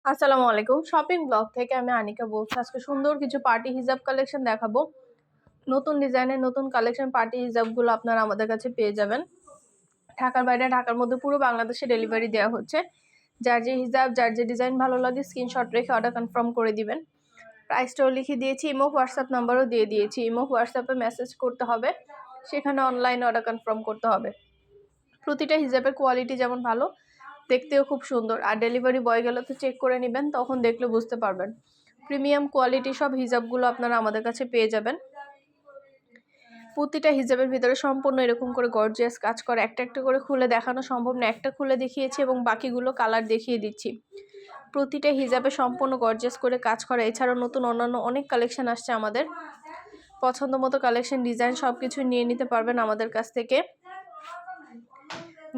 আসসালামু আলাইকুম। Shopping blog থেকে আমি আনিকা বলছি। আজকে সুন্দর কিছু পার্টি হিজাব কালেকশন দেখাবো। নতুন ডিজাইনের নতুন কালেকশন পার্টি হিজাবগুলো আপনারা আমাদের কাছে পেয়ে যাবেন। ঢাকার বাইরে, ঢাকার মধ্যে পুরো বাংলাদেশে ডেলিভারি দেওয়া হচ্ছে। যার যে হিজাব, যার যে ডিজাইন ভালো লাগে স্ক্রিনশট রেখে অর্ডার কনফার্ম করে দিবেন। প্রাইসটাও লিখে দিয়েছি, ইমো হোয়াটসঅ্যাপ নাম্বারও দিয়ে দিয়েছি। ইমো হোয়াটসঅ্যাপে মেসেজ করতে হবে, সেখানে অনলাইনে অর্ডার কনফার্ম করতে হবে। প্রতিটা হিজাবের কোয়ালিটি যেমন ভালো, দেখতেও খুব সুন্দর। আর ডেলিভারি বয় গেলে তো চেক করে নেবেন, তখন দেখলে বুঝতে পারবেন। প্রিমিয়াম কোয়ালিটি সব হিজাবগুলো আপনারা আমাদের কাছে পেয়ে যাবেন। প্রতিটা হিজাবের ভিতরে সম্পূর্ণ এরকম করে গর্জিয়াস কাজ করা। একটা একটা করে খুলে দেখানো সম্ভব না, একটা খুলে দেখিয়েছি এবং বাকিগুলো কালার দেখিয়ে দিচ্ছি। প্রতিটা হিজাবে সম্পূর্ণ গর্জিয়াস করে কাজ করা। এছাড়াও নতুন অন্যান্য অনেক কালেকশন আসছে আমাদের। পছন্দ মতো কালেকশন, ডিজাইন সব কিছু নিয়ে নিতে পারবেন আমাদের কাছ থেকে।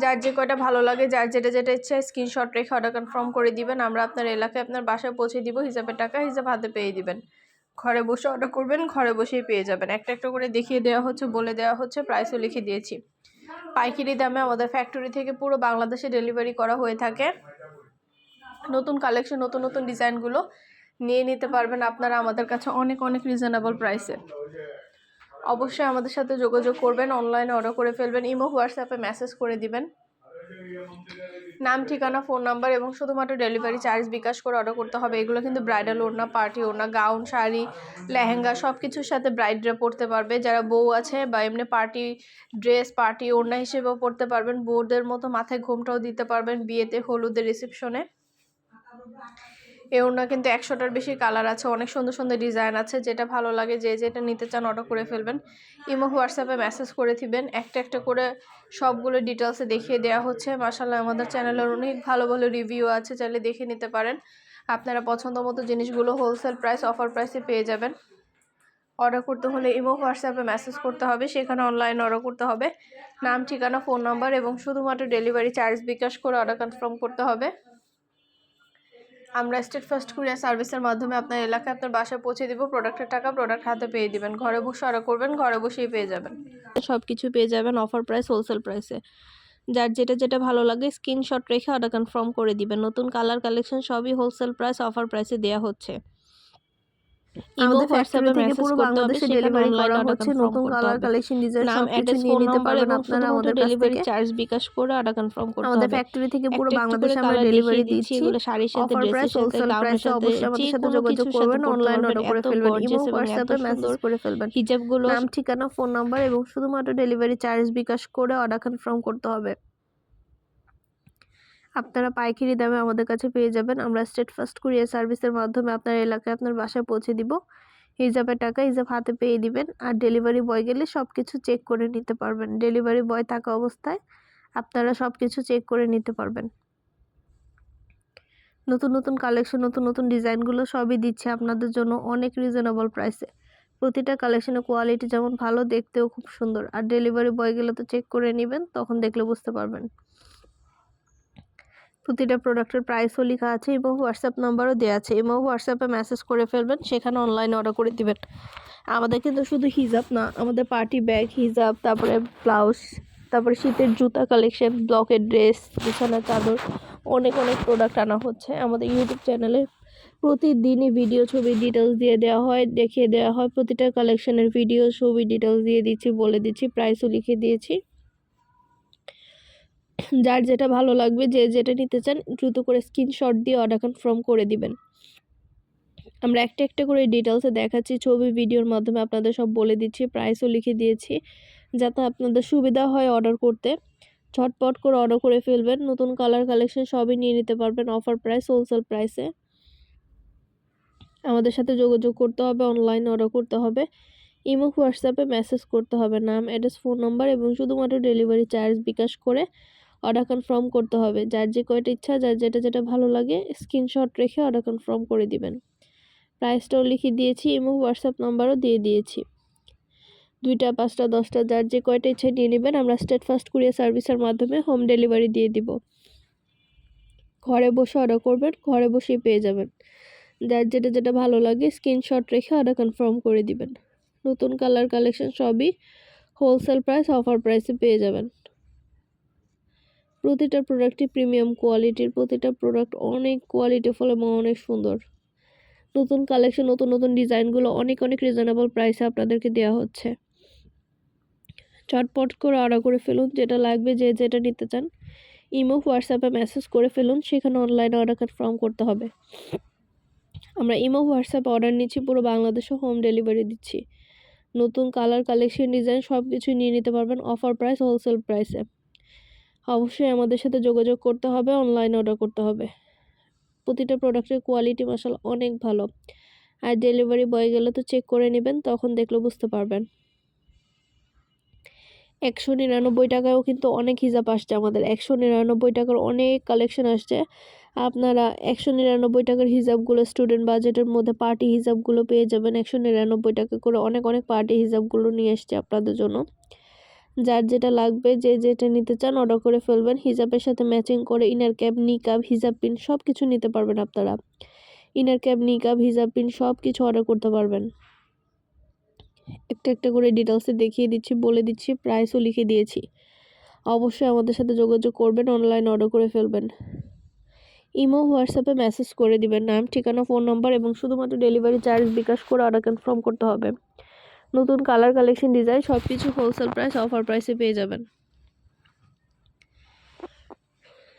যার যে কয়টা ভালো লাগে, যার যেটা ইচ্ছা স্ক্রিনশট রেখে অর্ডার কনফার্ম করে দিবেন। আমরা আপনার এলাকায় আপনার বাসায় পৌঁছে দিব। হিসাবের টাকা হিসাব হাতে পেয়ে দিবেন। ঘরে বসে অর্ডার করবেন, ঘরে বসেই পেয়ে যাবেন। একটা একটা করে দেখিয়ে দেওয়া হচ্ছে, বলে দেওয়া হচ্ছে, প্রাইসও লিখে দিয়েছি। পাইকারি দামে আমাদের ফ্যাক্টরি থেকে পুরো বাংলাদেশে ডেলিভারি করা হয়ে থাকে। নতুন কালেকশন, নতুন নতুন ডিজাইনগুলো নিয়ে নিতে পারবেন আপনারা আমাদের কাছে অনেক অনেক রিজনেবল প্রাইসে। অবশ্যই আমাদের সাথে যোগাযোগ করবেন, অনলাইনে অর্ডার করে ফেলবেন। ইমো হোয়াটসঅ্যাপে মেসেজ করে দিবেন। নাম, ঠিকানা, ফোন নাম্বার এবং শুধুমাত্র ডেলিভারি চার্জ বিকাশ করে অর্ডার করতে হবে। এগুলো কিন্তু ব্রাইডাল ওড়না, পার্টি ওড়না, গাউন, শাড়ি, লেহেঙ্গা সব কিছুর সাথে ব্রাইডরা পরতে পারবে। যারা বউ আছে বা এমনি পার্টি ড্রেস, পার্টি ওড়না হিসেবেও পরতে পারবেন। বউদের মতো মাথায় ঘোমটাও দিতে পারবেন বিয়েতে, হলুদের রিসেপশনে। এই ওড়না কিন্তু 100টার বেশি কালার আছে, অনেক সুন্দর সুন্দর ডিজাইন আছে। যেটা ভালো লাগে, যে যেটা নিতে চান অর্ডার করে ফেলবেন। ইমো হোয়াটসঅ্যাপে মেসেজ করে দিবেন। একটা একটা করে সবগুলো ডিটেলসে দেখিয়ে দেওয়া হচ্ছে। মাশাআল্লাহ আমাদের চ্যানেলের অনেক ভালো ভালো রিভিউ আছে, চাইলে দেখে নিতে পারেন। আপনারা পছন্দ মতো জিনিসগুলো হোলসেল প্রাইস, অফার প্রাইসে পেয়ে যাবেন। অর্ডার করতে হলে ইমো হোয়াটসঅ্যাপে মেসেজ করতে হবে, সেখানে অনলাইন অর্ডার করতে হবে। নাম, ঠিকানা, ফোন নাম্বার এবং শুধুমাত্র ডেলিভারি চার্জ বিকাশ করে অর্ডার কনফার্ম করতে হবে। আমরা স্টেট ফার্স্ট কুরিয়ার সার্ভিসের মাধ্যমে আপনার এলাকায় আপনার বাসায় পৌঁছে দিব। প্রোডাক্টের টাকা প্রোডাক্ট হাতে পেয়ে দিবেন। ঘরে বসে অর্ডার করবেন, ঘরে বসেই পেয়ে যাবেন। সব কিছু পেয়ে যাবেন অফার প্রাইস, হোলসেল প্রাইসে। যার যেটা ভালো লাগে স্ক্রিনশট রেখে অর্ডার কনফার্ম করে দিবেন। নতুন কালার কালেকশন সবই হোলসেল প্রাইস, অফার প্রাইসে দেওয়া হচ্ছে। ইমো হোয়াটসঅ্যাপে মেসেজ করতে হবে, সেখানে অনলাইন অর্ডার কনফার্ম করতে হবে। নাম, অ্যাড্রেস, ফোন নাম্বার এবং শুধুমাত্র ডেলিভারি চার্জ বিকাশ করে অর্ডার কনফার্ম করতে হবে। ফ্যাক্টরি থেকে পুরো একটা বাংলাদেশে আমরা কালার ডেলিভারি দেখিয়ে দিচ্ছি। দিচ্ছি। এগুলো শাড়ির সাথে, অফার ড্রেসের প্রাইস, সাথে, হোলসেল গাউনের প্রাইসে সাথে, অবশ্যই আমাদের যে সাথে কোনো যোগাযোগ কিছুর সাথে করবেন, পড়তে অনলাইন পারবেন। অর্ডার করে এত ফেলবেন। ইমো গর্জিয়াস এবং এত হোয়াটসঅ্যাপে মেসেজ সুন্দর করে ফেলবেন। হিজাবগুলো। নাম, ঠিকানা, ফোন নাম্বার এবং শুধুমাত্র ডেলিভারি চার্জ বিকাশ করে অর্ডার কনফার্ম করতে হবে। আপনারা পাইকারি দামে আমাদের কাছে পেয়ে যাবেন। আমরা স্টেট ফার্স্ট কুরিয়ার সার্ভিসের মাধ্যমে আপনার এলাকায় আপনার বাসায় পৌঁছে দিব। হিজাবের টাকা হিজাব হাতে পেয়ে দিবেন। আর ডেলিভারি বয় গেলে সব কিছু চেক করে নিতে পারবেন। ডেলিভারি বয় থাকা অবস্থায় আপনারা সব কিছু চেক করে নিতে পারবেন। নতুন নতুন কালেকশন, নতুন নতুন ডিজাইনগুলো সবই দিচ্ছে আপনাদের জন্য অনেক রিজনেবল প্রাইসে। প্রতিটা কালেকশনের কোয়ালিটি যেমন ভালো, দেখতেও খুব সুন্দর। আর ডেলিভারি বয় গেলে তো চেক করে নেবেন, তখন দেখলে বুঝতে পারবেন। প্রতিটা প্রোডাক্টের প্রাইসও লেখা আছে এবং হোয়াটসঅ্যাপ নাম্বারও দেওয়া আছে। এবং হোয়াটসঅ্যাপে মেসেজ করে ফেলবেন, সেখানে অনলাইনে অর্ডার করে দিবেন। আমাদের কিন্তু শুধু হিজাব না, আমাদের পার্টি ব্যাগ, হিজাব, তারপরে ব্লাউজ, তারপরে শীতের জুতা কালেকশন, ব্লকের ড্রেস, বিছানা চাদর, অনেক অনেক প্রোডাক্ট আনা হচ্ছে। আমাদের ইউটিউব চ্যানেলে প্রতিদিনই ভিডিও, ছবি, ডিটেলস দিয়ে দেওয়া হয়, দেখিয়ে দেওয়া হয়। প্রতিটা কালেকশনের ভিডিও, ছবি, ডিটেলস দিয়ে দিচ্ছি, বলে দিচ্ছি, প্রাইসও লিখে দিয়েছি। যার যেটা ভালো লাগবে, যে যেটা নিতে চান দ্রুত করে স্ক্রিনশট দিয়ে অর্ডার কনফার্ম করে দিবেন। আমরা একটা একটা করে ডিটেলসে দেখাচ্ছি, ছবি, ভিডিওর মাধ্যমে আপনাদের সব বলে দিচ্ছি, প্রাইসও লিখে দিয়েছি, যাতে আপনাদের সুবিধা হয় অর্ডার করতে। ঝটপট করে অর্ডার করে ফেলবেন। নতুন কালার কালেকশন সবই নিয়ে নিতে পারবেন অফার প্রাইস, হোলসেল প্রাইসে। আমাদের সাথে যোগাযোগ করতে হবে, অনলাইন অর্ডার করতে হবে। ইমো হোয়াটসঅ্যাপে মেসেজ করতে হবে। নাম, অ্যাড্রেস, ফোন নাম্বার এবং শুধুমাত্র ডেলিভারি চার্জ বিকাশ করে অর্ডার কনফার্ম করতে হবে। যার যে কয়টা ইচ্ছা, যার যেটা ভালো লাগে স্ক্রিনশট রেখে অর্ডার কনফার্ম করে দিবেন। প্রাইসটাও লিখে দিয়েছি, এবং হোয়াটসঅ্যাপ নাম্বারও দিয়ে দিয়েছি। 2টা, 5টা, 10টা, যার যে কয়টা ইচ্ছা নিয়ে নেবেন। আমরা স্টেট ফার্স্ট কুরিয়ার সার্ভিসের মাধ্যমে হোম ডেলিভারি দিয়ে দিব। ঘরে বসে অর্ডার করবেন, ঘরে বসেই পেয়ে যাবেন। যার যেটা ভালো লাগে স্ক্রিনশট রেখে অর্ডার কনফার্ম করে দিবেন। নতুন কালার কালেকশন সবই হোলসেল প্রাইস, অফার প্রাইসে পেয়ে যাবেন। প্রতিটা প্রোডাক্টই প্রিমিয়াম কোয়ালিটির, প্রতিটা প্রোডাক্ট অনেক কোয়ালিটিফুল এবং অনেক সুন্দর। নতুন কালেকশন, নতুন নতুন ডিজাইনগুলো অনেক অনেক রিজনেবল প্রাইসে আপনাদেরকে দেওয়া হচ্ছে। চটপট করে অর্ডার করে ফেলুন, যেটা লাগবে যে যেটা নিতে চান ইমো হোয়াটসঅ্যাপে মেসেজ করে ফেলুন, সেখানে অনলাইনে অর্ডার কনফার্ম করতে হবে। আমরা ইমো হোয়াটসঅ্যাপে অর্ডার নিচ্ছি, পুরো বাংলাদেশে হোম ডেলিভারি দিচ্ছি। নতুন কালার, কালেকশন, ডিজাইন সব কিছু নিয়ে নিতে পারবেন অফার প্রাইস, হোলসেল প্রাইসে। অবশ্যই আমাদের সাথে যোগাযোগ করতে হবে, অনলাইনে অর্ডার করতে হবে। প্রতিটা প্রোডাক্টের কোয়ালিটি মাশাআল্লাহ অনেক ভালো। আর ডেলিভারি বয় গেলে তো চেক করে নেবেন, তখন দেখলে বুঝতে পারবেন। 199 টাকায়ও কিন্তু অনেক হিজাব আসছে আমাদের। 199 টাকার অনেক কালেকশন আসছে। আপনারা 199 টাকার হিজাবগুলো স্টুডেন্ট বাজেটের মধ্যে পার্টি হিজাবগুলো পেয়ে যাবেন 199 টাকা করে। অনেক অনেক পার্টি হিজাবগুলো নিয়ে এসছে আপনাদের জন্য। যার যেটা লাগবে, যে যেটা নিতে চান অর্ডার করে ফেলবেন। হিজাবের সাথে ম্যাচিং করে ইনার ক্যাপ, নিকাব, হিজাব পিন সব কিছু নিতে পারবেন আপনারা। ইনার ক্যাপ, নিকাব, হিজাব পিন সব কিছু অর্ডার করতে পারবেন। একটা একটা করে ডিটেলসে দেখিয়ে দিচ্ছি, বলে দিচ্ছি, প্রাইসও লিখে দিয়েছি। অবশ্যই আমাদের সাথে যোগাযোগ করবেন, অনলাইন অর্ডার করে ফেলবেন। ইমো হোয়াটসঅ্যাপে মেসেজ করে দিবেন নাম, ঠিকানা, ফোন নাম্বার এবং শুধুমাত্র ডেলিভারি চার্জ বিকাশ করে অর্ডার কনফার্ম করতে হবে। নতুন কালার, কালেকশন, ডিজাইন সব কিছু হোলসেল প্রাইস, অফার প্রাইসে পেয়ে যাবেন।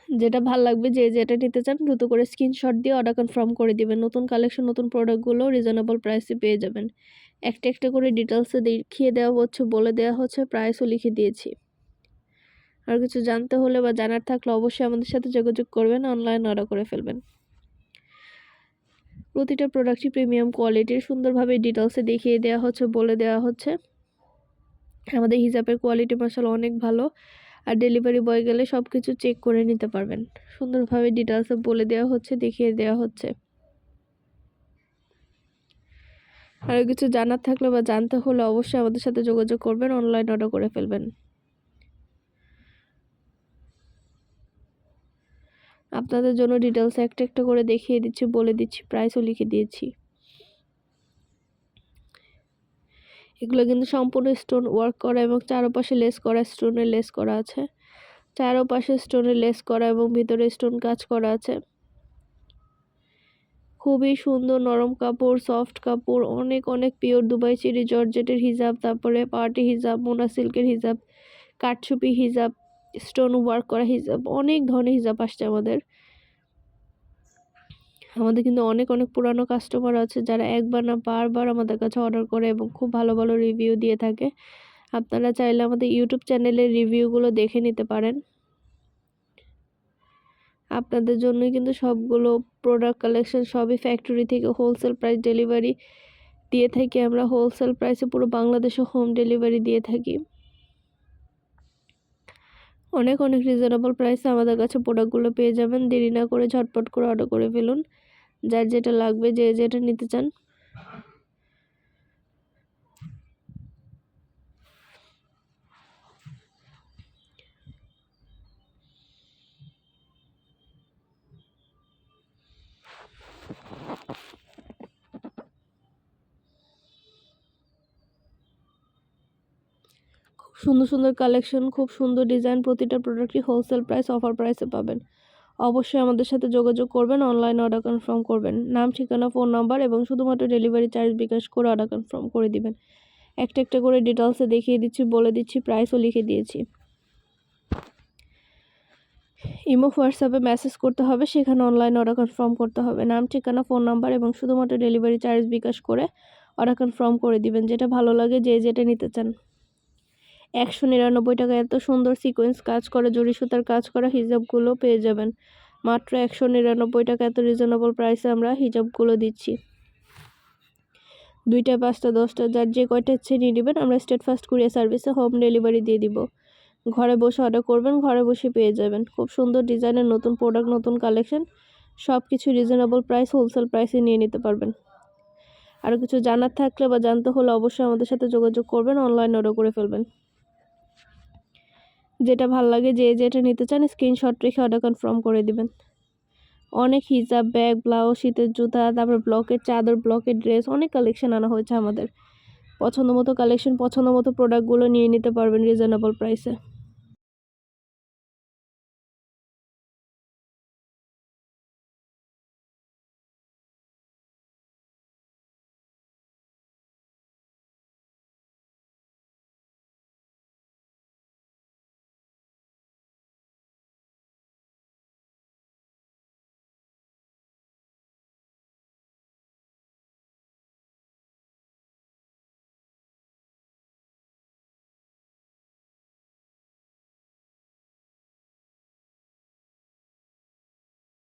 যেটা ভালো লাগবে, যে যেটা নিতে চান দ্রুত করে স্ক্রিনশট দিয়ে অর্ডার কনফার্ম করে দিবেন। নতুন কালেকশন, নতুন প্রোডাক্টগুলো রিজনেবল প্রাইসে পেয়ে যাবেন। একটা একটা করে ডিটেলসে দেখিয়ে দেওয়া হচ্ছে, বলে দেওয়া হচ্ছে, প্রাইসও লিখে দিয়েছি। আর কিছু জানতে হলে বা জানার থাকলে অবশ্যই আমাদের সাথে যোগাযোগ করবেন, অনলাইন অর্ডার করে ফেলবেন। প্রতিটা প্রোডাক্টই প্রিমিয়াম কোয়ালিটির, সুন্দরভাবে ডিটেলসে দেখিয়ে দেওয়া হচ্ছে, বলে দেওয়া হচ্ছে। আমাদের হিজাবের কোয়ালিটি মাশাআল্লাহ অনেক ভালো। আর ডেলিভারি বয় গেলে সব কিছু চেক করে নিতে পারবেন। সুন্দরভাবে ডিটেলসে বলে দেওয়া হচ্ছে, দেখিয়ে দেওয়া হচ্ছে। আর কিছু জানার থাকলে বা জানতে হলে অবশ্যই আমাদের সাথে যোগাযোগ করবেন, অনলাইন অর্ডার করে ফেলবেন। আপনাদের জন্য ডিটেলস একটা একটা করে দেখিয়ে দিচ্ছি, বলে দিচ্ছি, প্রাইসও লিখে দিয়েছি। এগুলো কিন্তু সম্পূর্ণ স্টোন ওয়ার্ক করা এবং চারপাশে লেস করা, স্টোনের লেস করা আছে। চারপাশে স্টোনের লেস করা এবং ভিতরে স্টোন কাজ করা আছে। খুবই সুন্দর নরম কাপড়, সফট কাপড়, অনেক অনেক পিওর দুবাই চেরি জর্জেটের হিজাব, তারপরে পার্টি হিজাব, মোনা সিল্কের হিজাব, কাঠছুপি হিজাব, স্টোন ওয়ার্ক করা হিজাব, অনেক ধরনের হিজাব আসছে আমাদের। আমাদের কিন্তু অনেক অনেক পুরানো কাস্টমার আছে, যারা একবার না বারবার আমাদের কাছে অর্ডার করে এবং খুব ভালো ভালো রিভিউ দিয়ে থাকে। আপনারা চাইলে আমাদের ইউটিউব চ্যানেলের রিভিউগুলো দেখে নিতে পারেন। আপনাদের জন্যই কিন্তু সবগুলো প্রোডাক্ট কালেকশন সবই ফ্যাক্টরি থেকে হোলসেল প্রাইস ডেলিভারি দিয়ে থাকি আমরা। হোলসেল প্রাইসে পুরো বাংলাদেশে হোম ডেলিভারি দিয়ে থাকি। অনেক অনেক রিজনেবল প্রাইসে আমাদের কাছে প্রোডাক্টগুলো পেয়ে যাবেন। দেরি না করে ঝটপট করে অর্ডার করে ফেলুন, যার যেটা লাগবে, যে যেটা নিতে চান। খুব সুন্দর সুন্দর কালেকশন, খুব সুন্দর ডিজাইন, প্রতিটা প্রোডাক্টই হোলসেল প্রাইস, অফার প্রাইসে পাবেন। অবশ্যই আমাদের সাথে যোগাযোগ করবেন, অনলাইন অর্ডার কনফার্ম করবেন। নাম, ঠিকানা, ফোন নাম্বার এবং শুধুমাত্র ডেলিভারি চার্জ বিকাশ করে অর্ডার কনফার্ম করে দিবেন। একটা একটা করে ডিটেলসে দেখিয়ে দিচ্ছি, বলে দিচ্ছি, প্রাইসও লিখে দিয়েছি। ইমো হোয়াটসঅ্যাপে মেসেজ করতে হবে, সেখানে অনলাইন অর্ডার কনফার্ম করতে হবে। নাম, ঠিকানা, ফোন নাম্বার এবং শুধুমাত্র ডেলিভারি চার্জ বিকাশ করে অর্ডার কনফার্ম করে দিবেন। যেটা ভালো লাগে, যে যেটা নিতে চান। 199 টাকা এত সুন্দর সিকোয়েন্স কাজ করা, জরি সুতার কাজ করা হিজাবগুলো পেয়ে যাবেন মাত্র 199 টাকা। এত রিজনেবল প্রাইসে আমরা হিজাবগুলো দিচ্ছি। 2টা, 5টা, 10টা, যার যে কয়টা ইচ্ছে নিয়ে নেবেন। আমরা স্টেট ফাস্ট কুরিয়ার সার্ভিসে হোম ডেলিভারি দিয়ে দিব। ঘরে বসে অর্ডার করবেন, ঘরে বসে পেয়ে যাবেন। খুব সুন্দর ডিজাইনের নতুন প্রোডাক্ট, নতুন কালেকশন সব কিছু রিজনেবল প্রাইস, হোলসেল প্রাইসে নিয়ে নিতে পারবেন। আর কিছু জানার থাকলে বা জানতে হলে অবশ্যই আমাদের সাথে যোগাযোগ করবেন, অনলাইন অর্ডার করে ফেলবেন। যেটা ভালো লাগে, যে যেটা নিতে চান স্ক্রিনশট রেখে অর্ডার কনফার্ম করে দিবেন। অনেক হিজাব, ব্যাগ, ব্লাউজ, শীতের জুতা, তারপর ব্লকের চাদর, ব্লকের ড্রেস, অনেক কালেকশন আনা হয়েছে আমাদের। পছন্দ মতো কালেকশন, পছন্দ মতো প্রোডাক্টগুলো নিয়ে নিতে পারবেন রিজনেবল প্রাইসে।